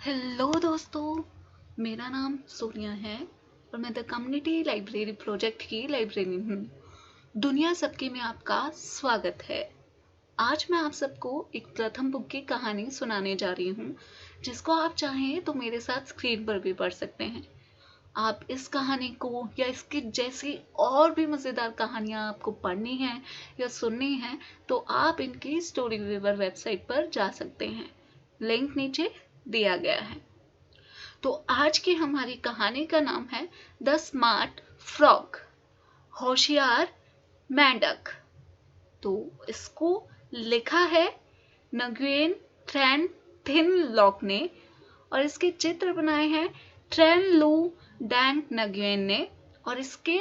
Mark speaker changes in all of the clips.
Speaker 1: Hello दोस्तों, मेरा नाम सोनिया है और मैं द कम्युनिटी लाइब्रेरी प्रोजेक्ट की लाइब्रेरियन हूँ। दुनिया सबके में आपका स्वागत है। आज मैं आप सबको एक प्रथम बुक की कहानी सुनाने जा रही हूँ, जिसको आप चाहें तो मेरे साथ स्क्रीन पर भी पढ़ सकते हैं। आप इस कहानी को या इसके जैसी और भी मज़ेदार कहानियाँ आपको पढ़नी है या सुननी है तो आप इनकी स्टोरी वीवर वेबसाइट पर जा सकते हैं। लिंक नीचे दिया गया है। तो आज की हमारी कहानी का नाम है द स्मार्ट फ्रॉग, होशियार मेंढक। तो इसको लिखा है नगुएन ट्रैन थिन लॉक ने और इसके चित्र बनाए हैं ट्रैन लू डैंग नगुएन ने और इसके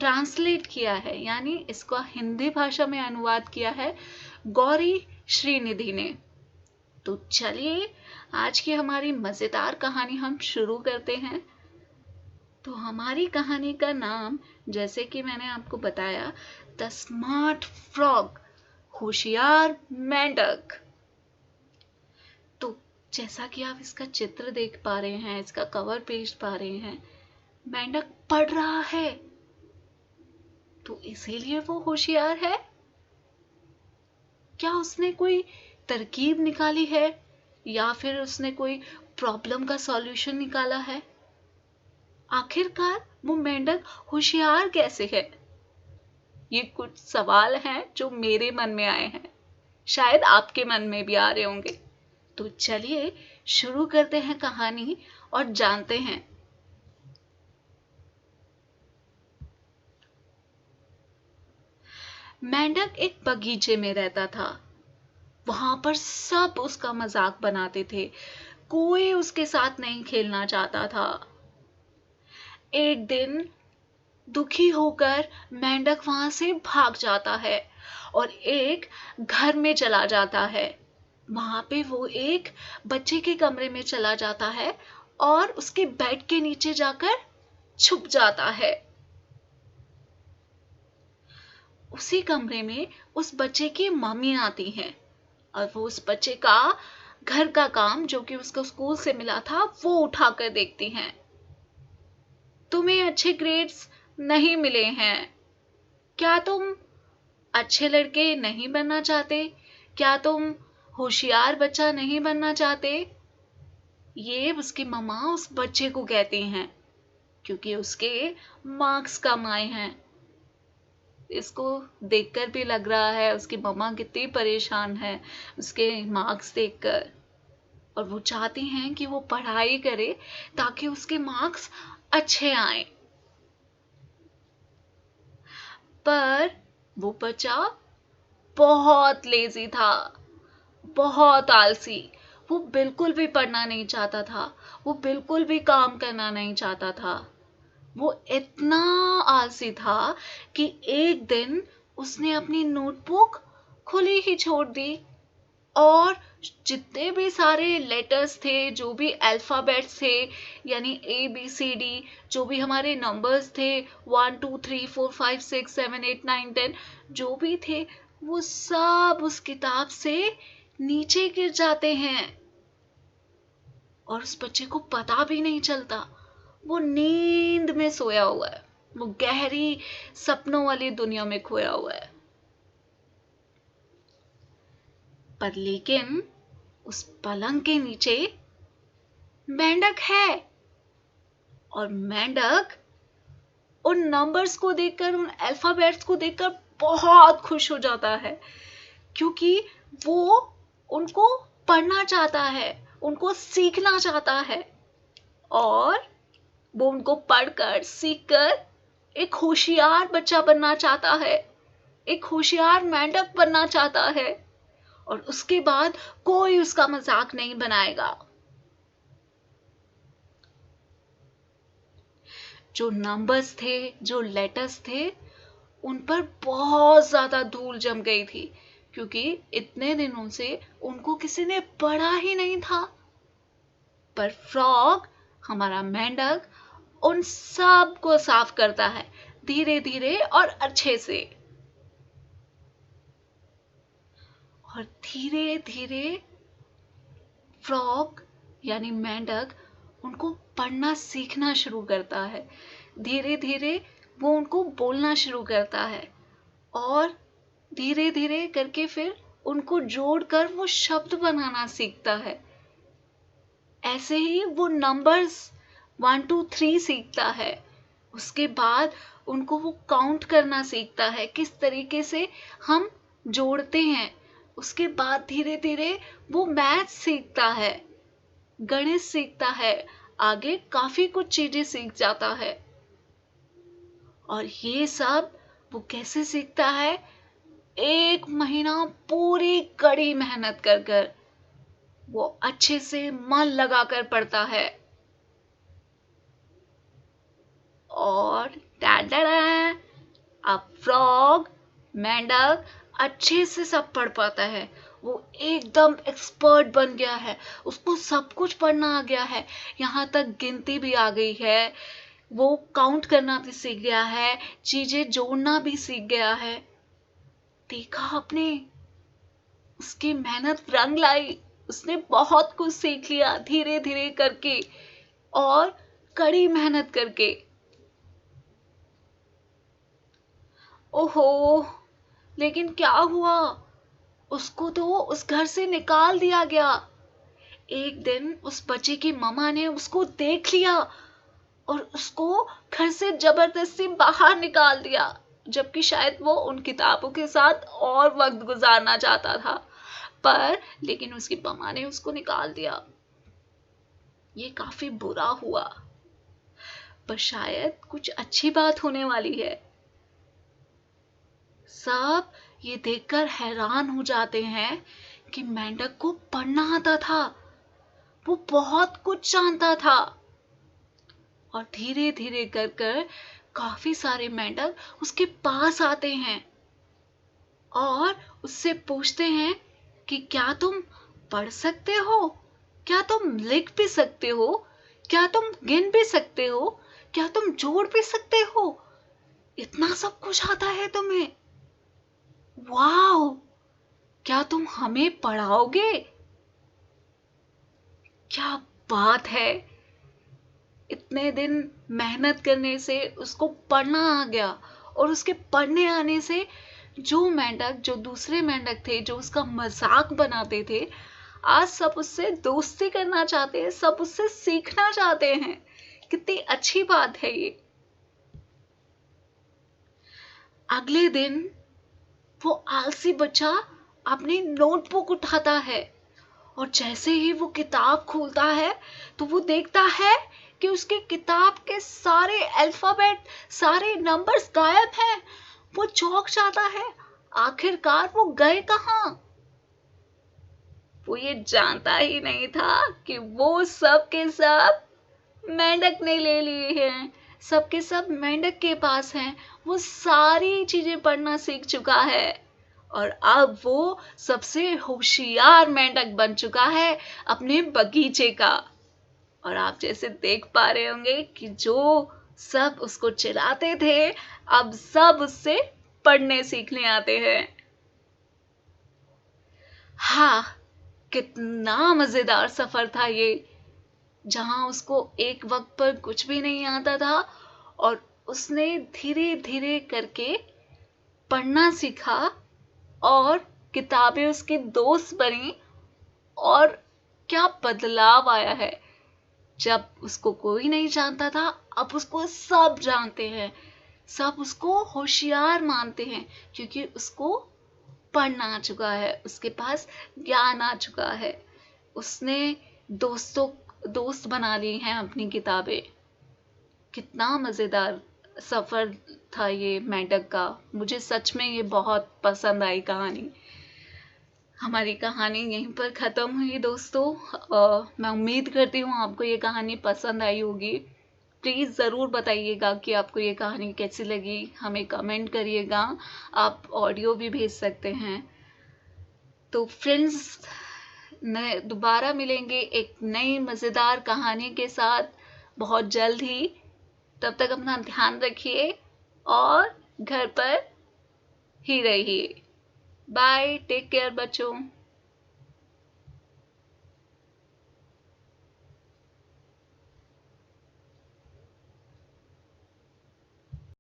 Speaker 1: ट्रांसलेट किया है यानी इसका हिंदी भाषा में अनुवाद किया है गौरी श्रीनिधि ने। तो चलिए आज की हमारी मज़ेदार कहानी हम शुरू करते हैं। तो हमारी कहानी का नाम, जैसे कि मैंने आपको बताया, द स्मार्ट फ्रॉग, होशियार मेंढक। तो जैसा कि आप इसका चित्र देख पा रहे हैं, इसका कवर पेज पा रहे हैं, मेंढक पढ़ रहा है। तो इसीलिए वो होशियार है। क्या उसने कोई तरकीब निकाली है या फिर उसने कोई प्रॉब्लम का सॉल्यूशन निकाला है? आखिरकार वो मेंढक होशियार कैसे है? ये कुछ सवाल हैं जो मेरे मन में आए हैं, शायद आपके मन में भी आ रहे होंगे। तो चलिए शुरू करते हैं कहानी और जानते हैं। मेंढक एक बगीचे में रहता था। वहां पर सब उसका मजाक बनाते थे, कोई उसके साथ नहीं खेलना चाहता था। एक दिन दुखी होकर मेंढक वहां से भाग जाता है और एक घर में चला जाता है। वहां पे वो एक बच्चे के कमरे में चला जाता है और उसके बेड के नीचे जाकर छुप जाता है। उसी कमरे में उस बच्चे की मम्मी आती हैं और वो उस बच्चे का घर का काम, जो कि उसको स्कूल से मिला था, वो उठाकर देखती हैं। तुम्हें अच्छे ग्रेड्स नहीं मिले हैं, क्या तुम अच्छे लड़के नहीं बनना चाहते? क्या तुम होशियार बच्चा नहीं बनना चाहते? ये उसकी मम्मा उस बच्चे को कहती हैं, क्योंकि उसके मार्क्स कम आए हैं। इसको देखकर भी लग रहा है उसकी मम्मा कितनी परेशान है उसके मार्क्स देखकर, और वो चाहती हैं कि वो पढ़ाई करे ताकि उसके मार्क्स अच्छे आए। पर वो बच्चा बहुत लेजी था, बहुत आलसी। वो बिल्कुल भी पढ़ना नहीं चाहता था, वो बिल्कुल भी काम करना नहीं चाहता था। वो इतना आलसी था कि एक दिन उसने अपनी नोटबुक खुली ही छोड़ दी और जितने भी सारे लेटर्स थे, जो भी अल्फाबेट्स थे, यानी ABCD, जो भी हमारे नंबर्स थे, 1 2 3 4 5 6 7 8 9 10, जो भी थे, वो सब उस किताब से नीचे गिर जाते हैं और उस बच्चे को पता भी नहीं चलता। वो नींद में सोया हुआ है, वो गहरी सपनों वाली दुनिया में खोया हुआ है। पर लेकिन उस पलंग के नीचे मेंढक है और मेंढक उन नंबर्स को देखकर, उन अल्फाबेट्स को देखकर बहुत खुश हो जाता है, क्योंकि वो उनको पढ़ना चाहता है, उनको सीखना चाहता है और वो उनको पढ़कर सीखकर एक होशियार बच्चा बनना चाहता है, एक होशियार मेंढक बनना चाहता है, और उसके बाद कोई उसका मजाक नहीं बनाएगा। जो नंबर्स थे, जो लेटर्स थे, उन पर बहुत ज्यादा धूल जम गई थी, क्योंकि इतने दिनों से उनको किसी ने पढ़ा ही नहीं था। पर फ्रॉग, हमारा मेंढक, उन सब को साफ करता है, धीरे धीरे और अच्छे से। और धीरे धीरे फ्रॉग यानी मेंढक उनको पढ़ना सीखना शुरू करता है। धीरे धीरे वो उनको बोलना शुरू करता है और धीरे धीरे करके फिर उनको जोड़कर वो शब्द बनाना सीखता है। ऐसे ही वो नंबर्स 1 2 3 सीखता है। उसके बाद उनको वो काउंट करना सीखता है, किस तरीके से हम जोड़ते हैं। उसके बाद धीरे धीरे वो मैथ सीखता है, गणित सीखता है, आगे काफी कुछ चीजें सीख जाता है। और ये सब वो कैसे सीखता है? 1 महीना पूरी कड़ी मेहनत कर कर वो अच्छे से मन लगाकर पढ़ता है। और टाडा, अब फ्रॉग, मेंढक अच्छे से सब पढ़ पाता है। वो एकदम एक्सपर्ट बन गया है, उसको सब कुछ पढ़ना आ गया है, यहाँ तक गिनती भी आ गई है, वो काउंट करना भी सीख गया है, चीजें जोड़ना भी सीख गया है। देखा आपने, उसकी मेहनत रंग लाई। उसने बहुत कुछ सीख लिया धीरे धीरे करके और कड़ी मेहनत करके। ओहो, लेकिन क्या हुआ? उसको तो उस घर से निकाल दिया गया। एक दिन उस बच्चे की मम्मा ने उसको देख लिया और उसको घर से जबरदस्ती बाहर निकाल दिया, जबकि शायद वो उन किताबों के साथ और वक्त गुजारना चाहता था, पर लेकिन उसकी मम्मा ने उसको निकाल दिया। ये काफी बुरा हुआ, पर शायद कुछ अच्छी बात होने वाली है। सब ये देखकर हैरान हो जाते हैं कि मेंढक को पढ़ना आता था, वो बहुत कुछ जानता था। और धीरे धीरे कर कर काफी सारे मेंढक उसके पास आते हैं और उससे पूछते हैं कि क्या तुम पढ़ सकते हो? क्या तुम लिख भी सकते हो? क्या तुम गिन भी सकते हो? क्या तुम जोड़ भी सकते हो? इतना सब कुछ आता है तुम्हें? वाह! क्या तुम हमें पढ़ाओगे? क्या बात है! इतने दिन मेहनत करने से उसको पढ़ना आ गया और उसके पढ़ने आने से जो दूसरे मेंढक थे, जो उसका मजाक बनाते थे, आज सब उससे दोस्ती करना चाहते हैं, सब उससे सीखना चाहते हैं। कितनी अच्छी बात है ये। अगले दिन वो आलसी बच्चा अपनी नोटबुक उठाता है और जैसे ही वो किताब खोलता है तो वो देखता है कि उसकी किताब के सारे अल्फाबेट, सारे नंबर्स गायब हैं। वो चौंक जाता है, आखिरकार वो गए कहाँ? वो ये जानता ही नहीं था कि वो सब के सब मेंढक ने ले लिए हैं। सब के सब मेंढक के पास हैं। वो सारी चीजें पढ़ना सीख चुका है और अब वो सबसे होशियार मेंढक बन चुका है अपने बगीचे का। और आप जैसे देख पा रहे होंगे कि जो सब उसको चिढ़ाते थे, अब सब उससे पढ़ने सीखने आते हैं। हाँ, कितना मजेदार सफर था ये, जहां उसको एक वक्त पर कुछ भी नहीं आता था और उसने धीरे धीरे करके पढ़ना सीखा और किताबें उसकी दोस्त बनी। और क्या बदलाव आया है! जब उसको कोई नहीं जानता था, अब उसको सब जानते हैं, सब उसको होशियार मानते हैं, क्योंकि उसको पढ़ना आ चुका है, उसके पास ज्ञान आ चुका है। उसने दोस्त बना ली हैं अपनी किताबें। कितना मजेदार सफर था ये मेंढक का। मुझे सच में ये बहुत पसंद आई कहानी। हमारी कहानी यहीं पर ख़त्म हुई दोस्तों। मैं उम्मीद करती हूँ आपको ये कहानी पसंद आई होगी। प्लीज़ ज़रूर बताइएगा कि आपको ये कहानी कैसी लगी, हमें कमेंट करिएगा। आप ऑडियो भी भेज सकते हैं। तो फ्रेंड्स, दोबारा मिलेंगे एक नई मज़ेदार कहानी के साथ बहुत जल्द ही। तब तक अपना ध्यान रखिए और घर पर ही रहिए। बाय, टेक केयर बच्चों।